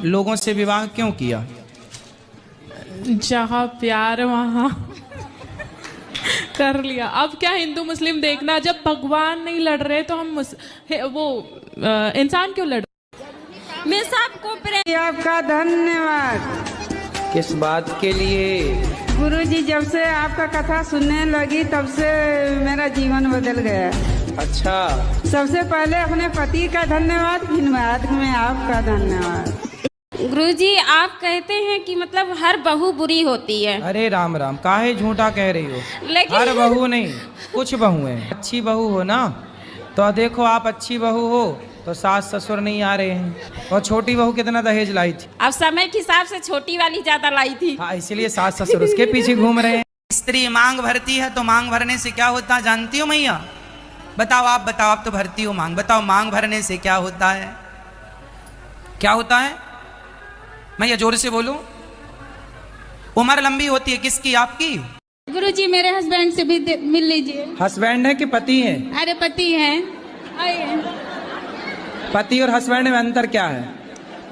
लोगों से विवाह क्यों किया? जहाँ प्यार वहाँ कर लिया। अब क्या हिंदू मुस्लिम देखना, जब भगवान नहीं लड़ रहे तो हम इंसान क्यों लड़ रहे? मैं सबको प्रेम। आपका धन्यवाद। किस बात के लिए? गुरुजी, जब से आपका कथा सुनने लगी तब से मेरा जीवन बदल गया। अच्छा, सबसे पहले अपने पति का धन्यवाद, फिर बाद में आपका धन्यवाद। गुरुजी, आप कहते हैं कि मतलब हर बहू बुरी होती है। अरे राम राम, काहे झूठा कह रही हो? लेकिन हर बहू नहीं, कुछ बहू हैं अच्छी बहू हो ना। तो देखो, आप अच्छी बहू हो तो सास ससुर नहीं आ रहे हैं। और छोटी बहू कितना दहेज लाई थी? अब समय के हिसाब से छोटी वाली ज्यादा लाई थी। हाँ, इसलिए सास ससुर उसके पीछे घूम रहे हैं। स्त्री मांग भरती है तो मांग भरने से क्या होता है जानती हो मैया? बताओ, आप बताओ, आप तो भरती हो मांग। बताओ, मांग भरने से क्या होता है? क्या होता है मैया? जोर से बोलो। उम्र लंबी होती है। किसकी? आपकी? गुरुजी, मेरे हस्बैंड से भी मिल लीजिए। हस्बैंड है कि पति है? अरे पति है। आइए। पति और हस्बैंड में अंतर क्या है?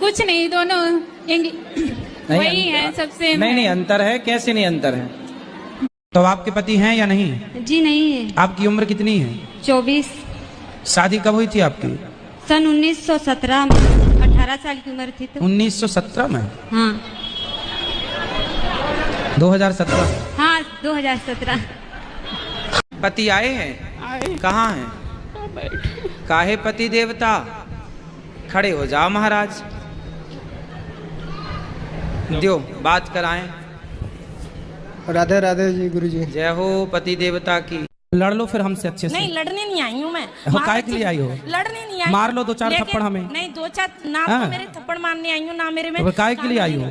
कुछ नहीं, दोनों वही है सबसे। नहीं, अंतर है। कैसे नहीं अंतर है? तो आपके पति हैं या नहीं? जी नहीं है। आपकी उम्र कितनी है? 24। शादी कब हुई थी आपकी? सन 1917 में 18 साल की उम्र थी तो। 1917 में? हाँ 2017? हाँ 2017। पति आए हैं? कहाँ हैं? काहे पति देवता? खड़े हो जाओ महाराज, दो बात कराएं। राधे राधे जी गुरुजी। जय हो पति देवता की। लड़ लो फिर हमसे अच्छे से। नहीं, लड़ने नहीं आई हूँ मैं। काय के लिए आई हो? लड़ने नहीं आई। मार लो 2-4 थप्पड़ हमें। नहीं, 2-4 ना हाँ? तो मेरे थप्पड़ मारने आई हूँ ना मेरे में। तो काय के लिए आई हो?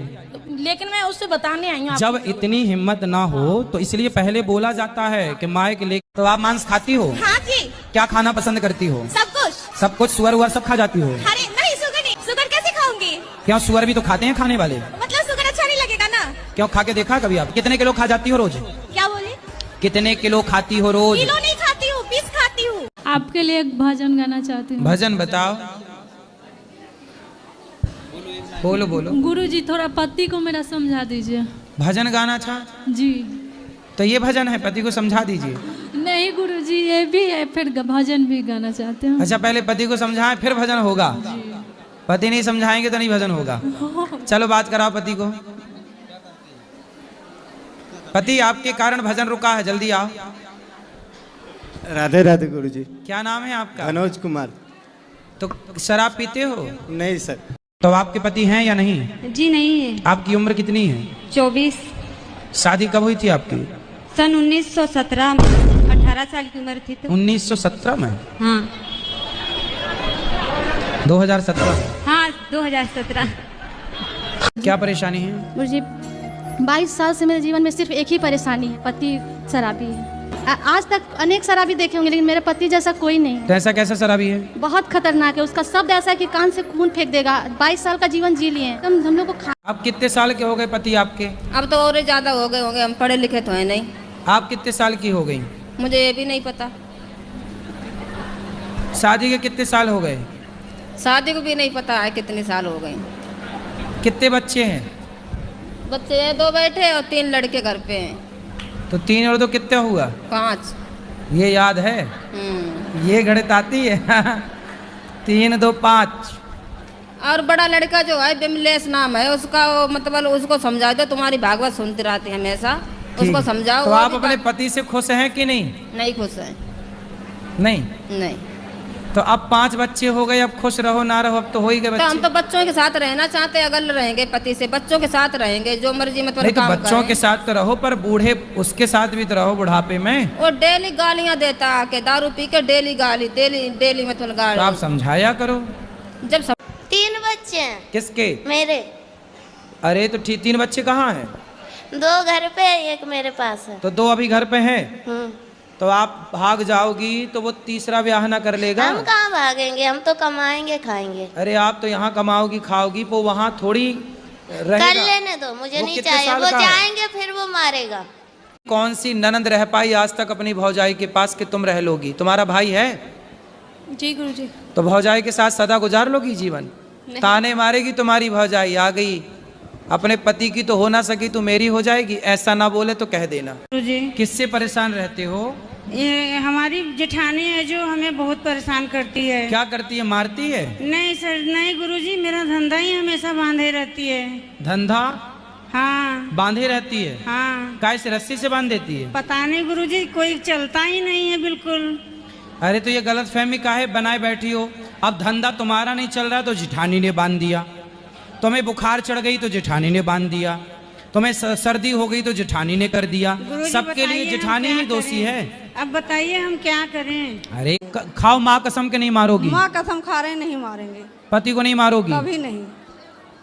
लेकिन मैं उससे बताने आई हूँ। जब इतनी हिम्मत ना हो तो इसलिए पहले बोला जाता है कि माए के लिए। तो आप मांस खाती हो? हाँ जी। क्या खाना पसंद करती हो? सब कुछ। सब कुछ? सुअर उअर सब खा जाती हो? अरे नहीं, सुगर नहीं। सुगर कैसे खाऊंगी? क्या सुअर भी तो खाते हैं खाने वाले? मतलब सुगर अच्छा नहीं लगेगा ना? क्यों, खा के देखा कभी आप? कितने किलो खा जाती हो रोज? क्या बोले? कितने किलो खाती हो रोज? किलो नहीं खाती हूँ, पीस खाती हूँ। आपके लिए एक भजन गाना चाहती हूँ। भजन बताओ। बोलो बोलो। गुरुजी, थोड़ा पति को मेरा समझा दीजिए। भजन गाना था जी। तो ये भजन है, पति को समझा दीजिए। नहीं गुरुजी, ये भी है, फिर भजन भी गाना चाहते हैं। अच्छा, पहले पति को समझाएं फिर भजन होगा। पति नहीं समझाएंगे तो नहीं भजन होगा। चलो बात कराओ पति को। पति, आपके कारण भजन रुका है, जल्दी आओ। राधे राधे गुरुजी। क्या नाम है आपका? मनोज कुमार। तो शराब पीते हो? नहीं सर। तो आपके पति हैं या नहीं? जी नहीं है। आपकी उम्र कितनी है? 24। शादी कब हुई थी आपकी? सन 1917 में 18 साल की उम्र थी तो। 1917 में? हाँ 2017? हाँ 2017। क्या परेशानी है? मुझे 22 साल से मेरे जीवन में सिर्फ एक ही परेशानी है, पति शराबी है। आज तक अनेक शराबी देखे होंगे लेकिन मेरे पति जैसा कोई नहीं। तो ऐसा कैसा शराबी है? बहुत खतरनाक है, उसका शब्द ऐसा है कि कान से खून फेंक देगा। 22 साल का जीवन जी लिए हम लोग को। आप कितने साल के हो गए पति आपके? अब तो और ज्यादा हो गए होंगे, हम पढ़े लिखे तो है नहीं। आप कितने साल की हो गई? मुझे ये भी नहीं पता। शादी के कितने साल हो गए? शादी को भी नहीं पता है कितने साल हो गए। कितने बच्चे हैं? बच्चे 2 बैठे और 3 लड़के घर पे हैं। तो 3 और 2 कितना हुआ? 5। ये याद है? ये गणित आती है? 3 2 5। और बड़ा लड़का जो है बिमलेश नाम है उसका, मतलब उसको समझा दो, तुम्हारी भागवत सुनती रहती है हमेशा, उसको समझाओ। तो आप अपने पति से खुश हैं कि नहीं? नहीं खुश है। नहीं। तो अब 5 बच्चे हो गए, अब खुश रहो ना रहो, अब तो हो ही गए बच्चे। तो हम तो बच्चों के साथ रहना चाहते हैं, अगर रहेंगे पति से, बच्चों के साथ रहेंगे, जो मर्जी मतलब नहीं तो बच्चों के साथ तो रहो, पर बूढ़े उसके साथ भी तो रहो बुढ़ापे में। वो डेली गालियां देता आके, दारू पी के डेली गाली, डेली मतलब गाली। तो आप समझाया करो। जब 3 बच्चे हैं। किसके? मेरे। अरे तो 3 बच्चे कहाँ हैं? 2 घर पे है, 1 मेरे पास है। तो 2 अभी घर पे हैं। तो आप भाग जाओगी तो वो तीसरा ब्याह ना कर लेगा? हम कहाँ भागेंगे, हम तो कमाएंगे खाएंगे। अरे आप तो यहाँ कमाओगी खाओगी, वो वहाँ थोड़ी रहेगा। कर लेने दो, मुझे नहीं चाहिए। वो जाएंगे फिर वो मारेगा। कौन सी ननंद रह पाई आज तक अपनी भौजाई के पास कि तुम रह लोगी? तुम्हारा भाई है? जी गुरुजी। तो भौजाई के साथ सदा गुजार लोगी जीवन? ताने मारेगी तुम्हारी भौजाई आ गई, अपने पति की तो हो ना सकी तो मेरी हो जाएगी, ऐसा ना बोले तो कह देना। गुरुजी किससे परेशान रहते हो? ये हमारी जेठानी है जो हमें बहुत परेशान करती है। क्या करती है, मारती है? नहीं सर नहीं गुरुजी, मेरा धंधा ही हमेशा बांधे रहती है। धंधा हाँ बांधे रहती है? हाँ। कैसे, रस्सी से बांध देती है? पता नहीं गुरुजी, कोई चलता ही नहीं है बिल्कुल। अरे तो ये गलत फहमी काहे बनाए बैठी हो? अब धंधा तुम्हारा नहीं चल रहा तो जेठानी ने बांध दिया, तुम्हें बुखार चढ़ गई तो जेठानी ने बांध दिया, तुम्हें सर्दी हो गई तो जेठानी ने कर दिया। सबके लिए जेठानी ही दोषी है। अब बताइए हम क्या करें? अरे खाओ, माँ कसम के नहीं मारोगी? माँ कसम खा रहे नहीं मारेंगे, पति को नहीं मारोगी? कभी नहीं।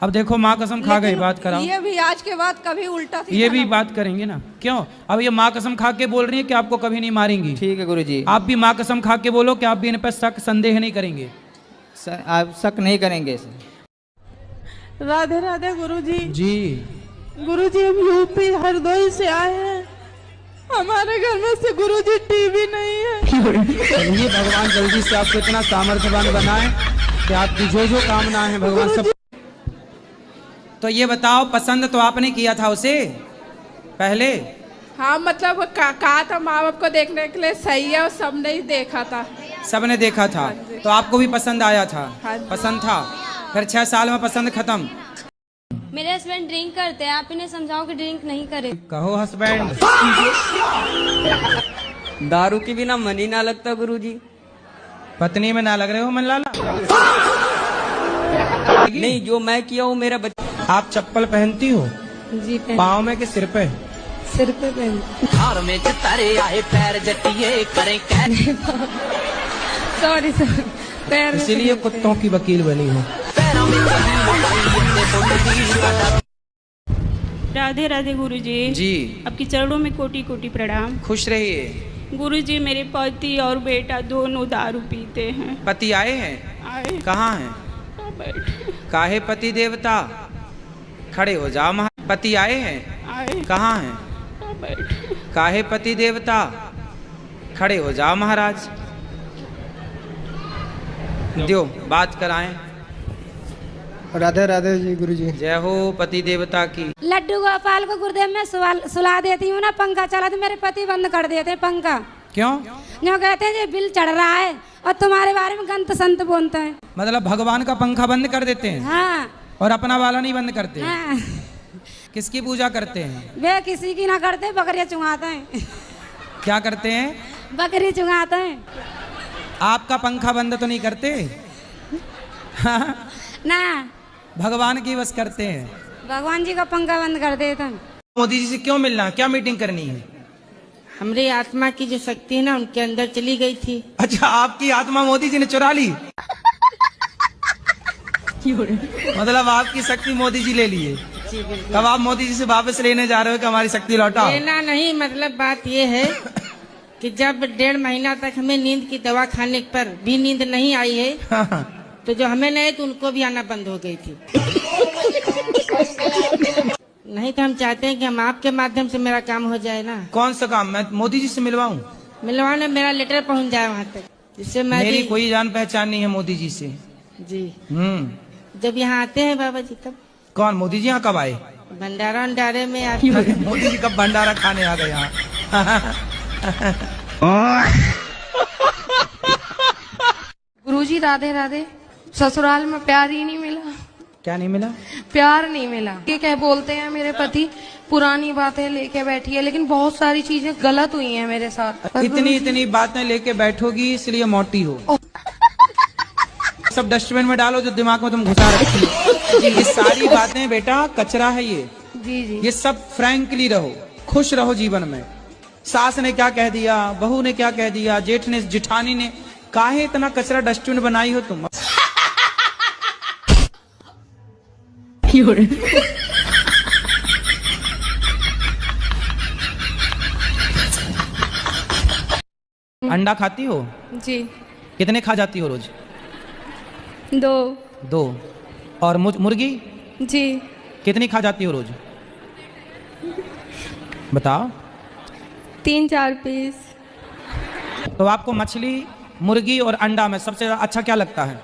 अब देखो माँ कसम खा गई, बात कराओ। ये भी आज के बाद कभी उल्टा ये भी बात करेंगे ना, क्यों? अब ये माँ कसम खा के बोल रही है कि आपको कभी नहीं मारेंगी। ठीक है गुरुजी। आप भी माँ कसम खा के बोलो कि आप भी इन पर शक संदेह नहीं करेंगे। आप शक नहीं करेंगे। राधे राधे गुरुजी। जी गुरुजी हम यूपी हरदोई से आए हैं, हमारे घर में से गुरुजी टीवी नहीं है। चलिए भगवान जल्दी से आपको इतना सामर्थ्यवान बनाए कि आपकी जो जो कामना है भगवान सब। तो ये बताओ, पसंद तो आपने किया था उसे पहले? हाँ मतलब कहा था माँ बाप को देखने के लिए सही है और सबने ही देखा था। सबने देखा था तो आपको भी पसंद आया था? हाँ जी। पसंद था, फिर 6 साल में पसंद खत्म। मेरे हस्बैंड ड्रिंक करते हैं, आप इन्हें समझाओ कि ड्रिंक नहीं करे। कहो हस्बैंड। दारू के बिना मन ही ना लगता गुरुजी। पत्नी में ना लग रहे हो मन लाला? नहीं, जो मैं किया हूँ मेरा बच्चा। आप चप्पल पहनती हो? जी पाँव में कि सिर पे? सिर पे पहन। सॉरी सर, पैर। इसीलिए कुत्तों की वकील बनी हो। राधे राधे गुरुजी। जी आपके चरणों में कोटि कोटि प्रणाम। खुश रहिए। गुरुजी मेरे पति और बेटा दोनों दारू पीते हैं। पति आए हैं? आए कहाँ हैं? बैठे। काहे पति देवता, खड़े हो जाओ। पति आए हैं? आए कहाँ हैं? बैठे। काहे पति देवता, खड़े हो जाओ महाराज। दियो बात कराएं। राधे राधे जी गुरुजी। जय हो पति देवता की। लड्डू गोपाल को गुरुदेव में सुला देती हूँ ना, पंखा चला तो मेरे पति बंद कर देते पंखा। क्यों? जो कहते हैं ये बिल चढ़ रहा है और तुम्हारे बारे में गंत संत बोलते हैं। मतलब भगवान का पंखा बंद कर देते हैं? हाँ। और अपना वाला नहीं बंद करते? हाँ। किसकी पूजा करते हैं? वे किसी की ना करते, बकरियाँ चुंगाते हैं। क्या करते हैं? बकरी चुंगाते हैं। आपका पंखा बंद तो नहीं करते? ना, भगवान की बस करते हैं। भगवान जी का पंखा बंद कर देते हैं। मोदी जी से क्यों मिलना है, क्या मीटिंग करनी है? हमारी आत्मा की जो शक्ति है ना उनके अंदर चली गई थी। अच्छा, आपकी आत्मा मोदी जी ने चुरा ली? मतलब आपकी शक्ति मोदी जी ले लिए? तब आप मोदी जी से वापस लेने जा रहे हो कि हमारी शक्ति लौटाओ? लेना नहीं, मतलब बात ये है कि जब 1.5 महीना तक हमें नींद की दवा खाने पर भी नींद नहीं आई है तो जो हमें नहीं तो उनको भी आना बंद हो गई थी। नहीं तो हम चाहते हैं कि हम आपके माध्यम से मेरा काम हो जाए ना। कौन सा काम? मैं मोदी जी से मिलवाऊं? मिलवाने मेरा लेटर पहुंच जाए वहाँ तक, जिससे मैं मेरी भी... कोई जान पहचान नहीं है मोदी जी से। जी जब यहाँ आते हैं बाबा जी तब। कौन मोदी जी यहाँ कब आए? भंडारा उंडारे में आते। मोदी जी कब भंडारा खाने आ गए यहाँ? गुरुजी राधे राधे। ससुराल में प्यार ही नहीं मिला। क्या नहीं मिला? प्यार नहीं मिला। ये क्या बोलते हैं मेरे पति, पुरानी बातें लेके बैठी है, लेकिन बहुत सारी चीजें गलत हुई हैं मेरे साथ। इतनी बातें लेके बैठोगी इसलिए मोटी हो। सब डस्टबिन में डालो जो दिमाग में तुम घुसा रखी हो। ये सारी बातें बेटा कचरा है ये। जी जी। ये सब फ्रैंकली रहो, खुश रहो जीवन में। सास ने क्या कह दिया, बहू ने क्या कह दिया, जेठ ने, जिठानी ने, काहे इतना कचरा डस्टबिन बनाई हो तुम? अंडा खाती हो? जी। कितने खा जाती हो रोज? 2। और मुर्गी जी। कितनी खा जाती हो रोज? बताओ। 3-4 पीस। तो आपको मछली, मुर्गी और अंडा में सबसे अच्छा क्या लगता है?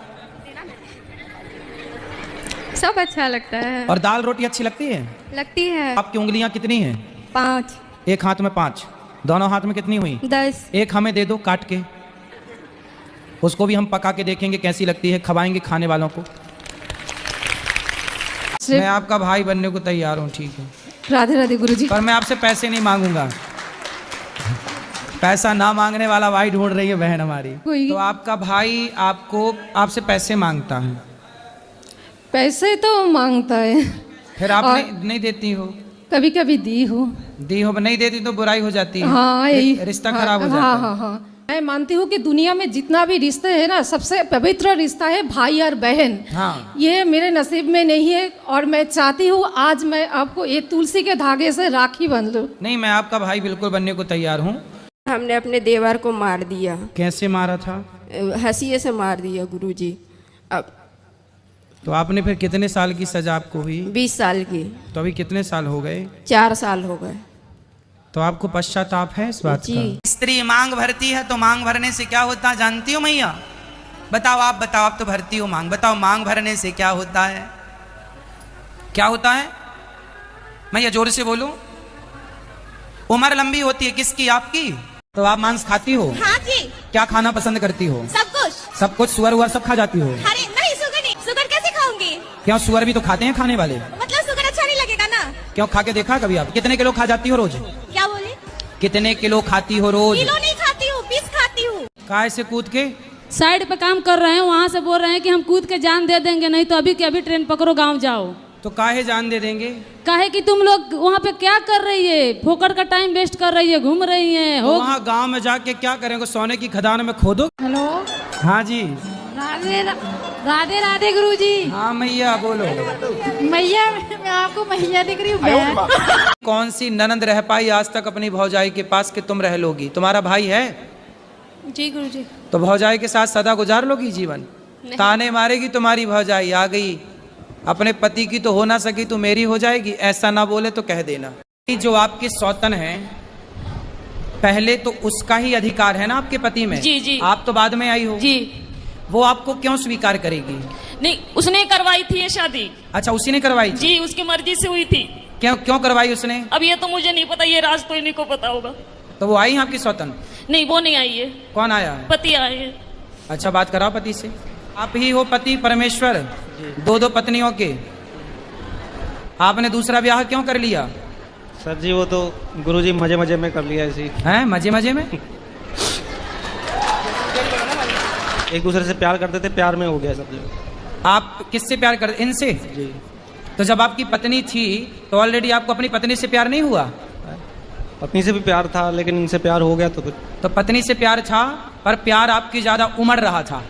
सब अच्छा लगता है। और दाल रोटी अच्छी लगती है? लगती है। आपकी उंगलियां कितनी हैं? 5। एक हाथ में 5, दोनों हाथ में कितनी हुई? 10। एक हमें दे दो काट के, उसको भी हम पका के देखेंगे कैसी लगती है, खवाएंगे खाने वालों को। मैं आपका भाई बनने को तैयार हूँ, ठीक है? राधे राधे गुरुजी। पर मैं आपसे पैसे नहीं मांगूंगा। पैसा ना मांगने वाला भाई ढूंढ रही है बहन हमारी। तो आपका भाई आपसे पैसे मांगता है? पैसे तो मांगता है। फिर आप नहीं देती हो? कभी कभी दी हो। नहीं देती तो बुराई हो जाती है। हाँ, यही रिश्ता खराब हो जाता है। हाँ हाँ। मैं मानती हूँ कि दुनिया में जितना भी रिश्ते हैं ना, सबसे पवित्र रिश्ता है भाई और बहन। हाँ। ये मेरे नसीब में नहीं है और मैं चाहती हूँ आज मैं आपको ये तुलसी के धागे से राखी बंध लूं। नहीं, मैं आपका भाई बिल्कुल बनने को तैयार हूँ। हमने अपने देवर को मार दिया। कैसे मारा था? हंसिए से मार दिया गुरुजी। अब तो आपने फिर कितने साल की सजा आपको हुई? 20 साल की। तो अभी कितने साल हो गए? 4 साल हो गए। तो आपको पश्चाताप है इस बात का? स्त्री मांग भरती है तो मांग भरने से क्या होता है जानती हो मैया? बताओ, आप तो भरती हो मांग। बताओ मांग भरने से क्या होता है? क्या होता है मैया? जोर से बोलो। उम्र लंबी होती है किसकी? आपकी। तो आप मांस खाती हो? हाँ जी। क्या खाना पसंद करती हो? सब कुछ। सब कुछ? सुअर उअर सब खा जाती हो? अरे नहीं, सुगर नहीं। सुगर कैसे खाऊंगी? क्यों, सुअर भी तो खाते हैं खाने वाले। मतलब सुगर अच्छा नहीं लगेगा ना? क्यों, खा के देखा कभी आप? कितने किलो खा जाती हो रोज? क्या बोले? कितने किलो खाती हो रोज? किलो नहीं खाती हूँ, पीस खाती हूँ। काय से कूद के? साइड पे काम कर रहे हैं, वहाँ से बोल रहे हैं कि हम कूद के जान दे देंगे, नहीं तो अभी के अभी ट्रेन पकड़ो गांव जाओ। तो काहे जान दे देंगे? काहे कि तुम लोग वहाँ पे क्या कर रही है? फोकट का टाइम वेस्ट कर रही है, घूम रही है। तो वहाँ गांव में जाके क्या करेंगे? सोने की खदान में खोदो। हेलो। हाँ जी। राधे राधे राधे गुरुजी। हाँ मैया बोलो। मैया, मैं आपको मैया दिख रही हूँ। कौन सी ननंद रह पाई आज तक अपनी भौजाई के पास कि तुम रह लोगी? तुम्हारा भाई है? जी गुरुजी। तो भौजाई के साथ सदा गुजार लोगी जीवन? ताने मारेगी तुम्हारी भौजाई, आ गई अपने पति की तो हो ना सकी तो मेरी हो जाएगी, ऐसा ना बोले तो कह देना। जो आपके सौतन है, पहले तो उसका ही अधिकार है ना आपके पति में? जी जी। आप तो बाद में आई हो जी। वो आपको क्यों स्वीकार करेगी? नहीं, उसने करवाई थी ये शादी। अच्छा, उसी ने करवाई? जी, उसकी मर्जी से हुई थी। क्यों करवाई उसने? अब ये तो मुझे नहीं पता, ये राज तो इन्हीं को पता होगा। तो वो आई आपकी सौतन? नहीं, वो नहीं आई है। कौन आया है? पति आए हैं। अच्छा, बात कराओ पति से। आप ही हो पति परमेश्वर, 2 पत्नियों के। आपने दूसरा ब्याह क्यों कर लिया? सर जी वो तो गुरुजी मजे मजे में कर लिया ऐसी। हैं? मजे मजे में? एक दूसरे से प्यार करते थे, प्यार में हो गया सब लोग। आप किससे प्यार करते? इनसे? जी। तो जब आपकी पत्नी थी तो ऑलरेडी आपको अपनी पत्नी से प्यार नहीं हुआ? पत्नी से भी प्यार था लेकिन इनसे प्यार हो गया तो फिर। तो पत्नी से प्यार था पर प्यार आपकी ज्यादा उमड़ रहा था।